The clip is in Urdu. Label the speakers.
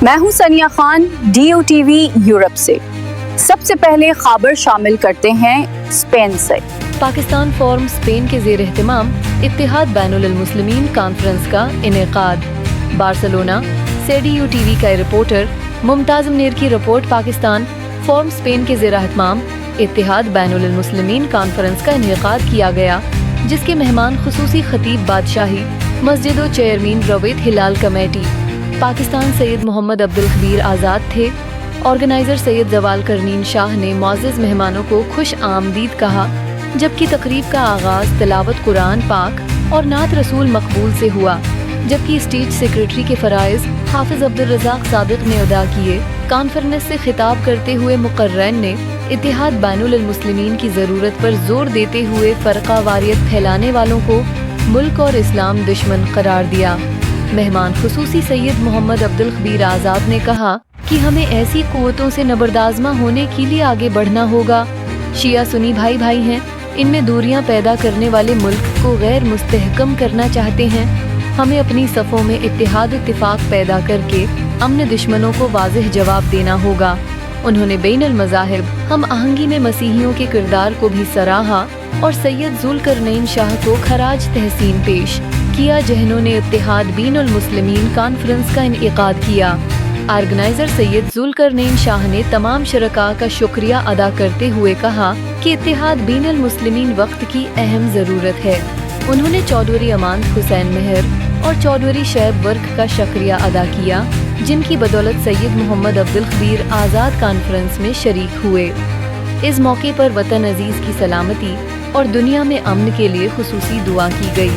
Speaker 1: میں ہوں سنیا خان DOTV یورپ سے۔ سب سے پہلے خبر شامل کرتے ہیں اسپین سے۔
Speaker 2: پاکستان فورم اسپین کے زیر اہتمام اتحاد بین المسلمین کانفرنس کا انعقاد۔ بارسلونا سے DOTV کا رپورٹر ممتاز منیر کی رپورٹ۔ پاکستان فورم اسپین کے زیر اہتمام اتحاد بین المسلمین کانفرنس کا انعقاد کیا گیا، جس کے مہمان خصوصی خطیب بادشاہی مسجد و چیئرمین رویت ہلال کمیٹی پاکستان سید محمد عبدالخبیر آزاد تھے۔ آرگنائزر سید زوال کرنین شاہ نے معزز مہمانوں کو خوش آمدید کہا، جبکہ تقریب کا آغاز تلاوت قرآن پاک اور نعت رسول مقبول سے ہوا، جبکہ اسٹیج سیکرٹری کے فرائض حافظ عبدالرزاق صادق نے ادا کیے۔ کانفرنس سے خطاب کرتے ہوئے مقررین نے اتحاد بین المسلمین کی ضرورت پر زور دیتے ہوئے فرقہ واریت پھیلانے والوں کو ملک اور اسلام دشمن قرار دیا۔ مہمان خصوصی سید محمد عبدالخبیر آزاد نے کہا کہ ہمیں ایسی قوتوں سے نبردآزمہ ہونے کے لیے آگے بڑھنا ہوگا۔ شیعہ سنی بھائی بھائی ہیں، ان میں دوریاں پیدا کرنے والے ملک کو غیر مستحکم کرنا چاہتے ہیں۔ ہمیں اپنی صفوں میں اتحاد اتفاق پیدا کر کے امن دشمنوں کو واضح جواب دینا ہوگا۔ انہوں نے بین المذاہب ہم آہنگی میں مسیحیوں کے کردار کو بھی سراہا اور سید ذوالقرنین شاہ کو خراج تحسین پیش کیا، جنہوں نے اتحاد بین المسلمین کانفرنس کا انعقاد کیا۔ آرگنائزر سید ذوالقرنین شاہ نے تمام شرکاء کا شکریہ ادا کرتے ہوئے کہا کہ اتحاد بین المسلمین وقت کی اہم ضرورت ہے۔ انہوں نے چودھری امانت حسین مہر اور چودھری شعیب ورک کا شکریہ ادا کیا، جن کی بدولت سید محمد عبدالخبیر آزاد کانفرنس میں شریک ہوئے۔ اس موقع پر وطن عزیز کی سلامتی اور دنیا میں امن کے لیے خصوصی دعا کی گئی۔